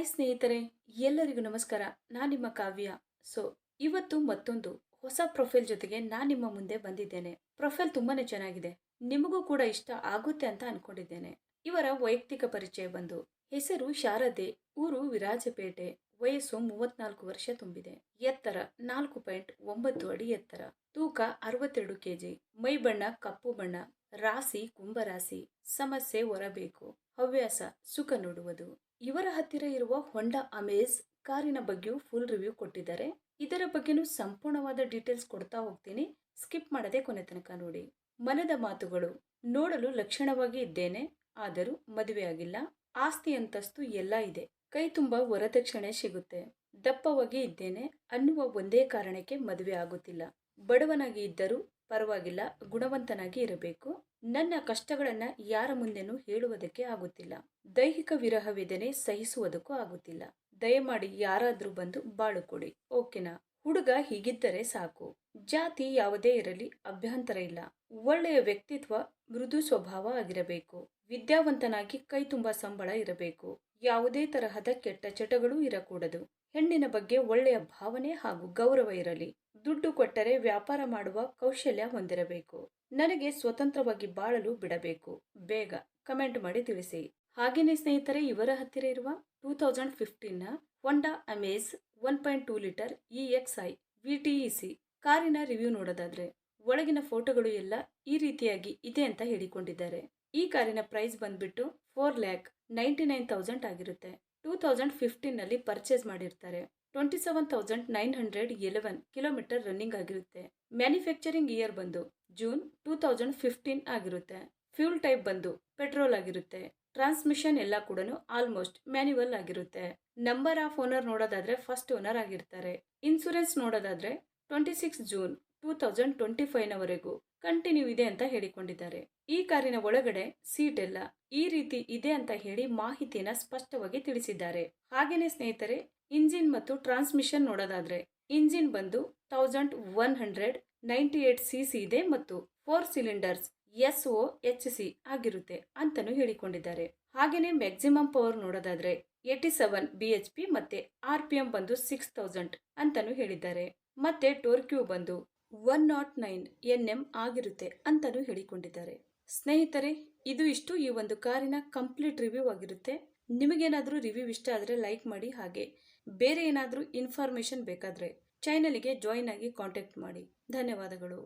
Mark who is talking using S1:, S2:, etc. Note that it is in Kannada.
S1: ಹಾಯ್ ಸ್ನೇಹಿತರೆ, ಎಲ್ಲರಿಗೂ ನಮಸ್ಕಾರ. ನಾನು ನಿಮ್ಮ ಕಾವ್ಯ. ಸೊ ಇವತ್ತು ಮತ್ತೊಂದು ಹೊಸ ಪ್ರೊಫೈಲ್ ಜೊತೆಗೆ ನಾನು ನಿಮ್ಮ ಮುಂದೆ ಬಂದಿದ್ದೇನೆ. ಪ್ರೊಫೈಲ್ ತುಂಬಾನೇ ಚೆನ್ನಾಗಿದೆ, ನಿಮಗೂ ಕೂಡ ಇಷ್ಟ ಆಗುತ್ತೆ ಅಂತ ಅನ್ಕೊಂಡಿದ್ದೇನೆ. ಇವರ ವೈಯಕ್ತಿಕ ಪರಿಚಯ ಬಂದು ಹೆಸರು ಶಾರದೆ, ಊರು ವಿರಾಜಪೇಟೆ, ವಯಸ್ಸು 34 ವರ್ಷ ತುಂಬಿದೆ, ಎತ್ತರ 4.9 ಅಡಿ ಎತ್ತರ, ತೂಕ 62 ಕೆಜಿ, ಮೈ ಬಣ್ಣ ಕಪ್ಪು ಬಣ್ಣ, ರಾಶಿ ಕುಂಭರಾಶಿ, ಸಮಸ್ಯೆ ಹೊರಬೇಕು, ಹವ್ಯಾಸ ಸುಖ ನೋಡುವುದು. ಇವರ ಹತ್ತಿರ ಇರುವ ಹೊಂಡಾ ಅಮೇಜ್ ಕಾರಿನ ಬಗ್ಗೆಯೂ ಫುಲ್ ರಿವ್ಯೂ ಕೊಟ್ಟಿದ್ದಾರೆ. ಇದರ ಬಗ್ಗೆನೂ ಸಂಪೂರ್ಣವಾದ ಡೀಟೇಲ್ಸ್ ಕೊಡ್ತಾ ಹೋಗ್ತೀನಿ, ಸ್ಕಿಪ್ ಮಾಡದೆ ಕೊನೆ ತನಕ ನೋಡಿ. ಮನದ ಮಾತುಗಳು: ನೋಡಲು ಲಕ್ಷಣವಾಗಿ ಇದ್ದೇನೆ, ಆದರೂ ಮದುವೆ ಆಗಿಲ್ಲ. ಆಸ್ತಿ ಅಂತಸ್ತು ಎಲ್ಲ ಇದೆ, ಕೈ ತುಂಬಾ ವರದಕ್ಷಿಣೆ ಸಿಗುತ್ತೆ. ದಪ್ಪವಾಗಿ ಇದ್ದೇನೆ ಅನ್ನುವ ಒಂದೇ ಕಾರಣಕ್ಕೆ ಮದುವೆ ಆಗುತ್ತಿಲ್ಲ. ಬಡವನಾಗಿ ಇದ್ದರೂ ಪರವಾಗಿಲ್ಲ, ಗುಣವಂತನಾಗಿ ಇರಬೇಕು. ನನ್ನ ಕಷ್ಟಗಳನ್ನ ಯಾರ ಮುಂದೆನೂ ಹೇಳುವುದಕ್ಕೆ ಆಗುತ್ತಿಲ್ಲ. ದೈಹಿಕ ವಿರಹ ವೇದನೆ ಸಹಿಸುವುದಕ್ಕೂ ಆಗುತ್ತಿಲ್ಲ. ದಯಮಾಡಿ ಯಾರಾದ್ರೂ ಬಂದು ಬಾಳು ಕೊಡಿ, ಓಕೆನಾ? ಹುಡುಗ ಹೀಗಿದ್ದರೆ ಸಾಕು. ಜಾತಿ ಯಾವುದೇ ಇರಲಿ ಅಭ್ಯಂತರ ಇಲ್ಲ. ಒಳ್ಳೆಯ ವ್ಯಕ್ತಿತ್ವ, ಮೃದು ಸ್ವಭಾವ ಆಗಿರಬೇಕು. ವಿದ್ಯಾವಂತನಾಗಿ ಕೈ ತುಂಬಾ ಸಂಬಳ ಇರಬೇಕು. ಯಾವುದೇ ತರಹದ ಕೆಟ್ಟ ಚಟಗಳು ಇರಕೂಡದು. ಹೆಣ್ಣಿನ ಬಗ್ಗೆ ಒಳ್ಳೆಯ ಭಾವನೆ ಹಾಗೂ ಗೌರವ ಇರಲಿ. ದುಡ್ಡು ಕೊಟ್ಟರೆ ವ್ಯಾಪಾರ ಮಾಡುವ ಕೌಶಲ್ಯ ಹೊಂದಿರಬೇಕು. ನನಗೆ ಸ್ವತಂತ್ರವಾಗಿ ಬಾಳಲು ಬಿಡಬೇಕು. ಬೇಗ ಕಮೆಂಟ್ ಮಾಡಿ ತಿಳಿಸಿ. ಹಾಗೇನೆ ಸ್ನೇಹಿತರೆ, ಇವರ ಹತ್ತಿರ ಇರುವ 2015ನ ಹೊಂಡಾ ಅಮೇಜ್ 1.2 ಲೀಟರ್ EXI VTEC ಕಾರಿನ ರಿವ್ಯೂ ನೋಡೋದಾದ್ರೆ ಒಳಗಿನ ಫೋಟೋಗಳು ಎಲ್ಲ ಈ ರೀತಿಯಾಗಿ ಇದೆ ಅಂತ ಹೇಳಿಕೊಂಡಿದ್ದಾರೆ. ಈ ಕಾರಿನ ಪ್ರೈಸ್ ಬಂದ್ಬಿಟ್ಟು 4,99,000 ಆಗಿರುತ್ತೆ. 2015 ನಲ್ಲಿ ಪರ್ಚೇಸ್ ಮಾಡಿರ್ತಾರೆ. 27,911 ಕಿಲೋಮೀಟರ್ ರನ್ನಿಂಗ್ ಆಗಿರುತ್ತೆ. ಮ್ಯಾನುಫ್ಯಾಕ್ಚರಿಂಗ್ ಇಯರ್ ಬಂದು ಜೂನ್ 2015 ಆಗಿರುತ್ತೆ. ಫ್ಯೂಲ್ ಟೈಪ್ ಬಂದು ಪೆಟ್ರೋಲ್ ಆಗಿರುತ್ತೆ. ಟ್ರಾನ್ಸ್ಮಿಷನ್ ಎಲ್ಲ ಕೂಡ ಆಲ್ಮೋಸ್ಟ್ ಮ್ಯಾನ್ಯುವಲ್ ಆಗಿರುತ್ತೆ. ನಂಬರ್ ಆಫ್ ಓನರ್ ನೋಡೋದಾದ್ರೆ ಫಸ್ಟ್ ಓನರ್ ಆಗಿರ್ತಾರೆ. ಇನ್ಸೂರೆನ್ಸ್ ನೋಡೋದಾದ್ರೆ 26 ಜೂನ್ 2025 ನವರೆಗೂ ಕಂಟಿನ್ಯೂ ಇದೆ ಅಂತ ಹೇಳಿಕೊಂಡಿದ್ದಾರೆ. ಈ ಕಾರಿನ ಒಳಗಡೆ ಸೀಟ್ ಎಲ್ಲ ಈ ರೀತಿ ಇದೆ ಅಂತ ಹೇಳಿ ಮಾಹಿತಿನ ಸ್ಪಷ್ಟವಾಗಿ ತಿಳಿಸಿದ್ದಾರೆ. ಹಾಗೇನೆ ಸ್ನೇಹಿತರೆ, ಇಂಜಿನ್ ಮತ್ತು ಟ್ರಾನ್ಸ್ಮಿಷನ್ ನೋಡೋದಾದ್ರೆ ಇಂಜಿನ್ ಬಂದು 1198 cc ಇದೆ ಮತ್ತು 4 ಸಿಲಿಂಡರ್ಸ್ SOHC ಆಗಿರುತ್ತೆ ಅಂತಾನು ಹೇಳಿಕೊಂಡಿದ್ದಾರೆ. ಹಾಗೇನೆ ಮ್ಯಾಕ್ಸಿಮಮ್ ಪವರ್ ನೋಡೋದಾದ್ರೆ 87 BHP ಮತ್ತೆ RPM ಬಂದು 6000 ಅಂತಾನು ಹೇಳಿದ್ದಾರೆ. ಮತ್ತೆ ಟೋರ್ಕ್ಯೂ ಬಂದು 109 Nm ಆಗಿರುತ್ತೆ ಅಂತಾನು ಹೇಳಿಕೊಂಡಿದ್ದಾರೆ. ಸ್ನೇಹಿತರೆ, ಇದು ಇಷ್ಟು ಈ ಒಂದು ಕಾರಿನ ಕಂಪ್ಲೀಟ್ ರಿವ್ಯೂ ಆಗಿರುತ್ತೆ. ನಿಮಗೇನಾದ್ರೂ ರಿವ್ಯೂ ಇಷ್ಟ ಆದ್ರೆ ಲೈಕ್ ಮಾಡಿ. ಹಾಗೆ ಬೇರೆ ಏನಾದ್ರೂ ಇನ್ಫಾರ್ಮೇಶನ್ ಬೇಕಾದ್ರೆ ಚಾನೆಲ್ಗೆ ಜಾಯಿನ್ ಆಗಿ ಕಾಂಟ್ಯಾಕ್ಟ್ ಮಾಡಿ. ಧನ್ಯವಾದಗಳು.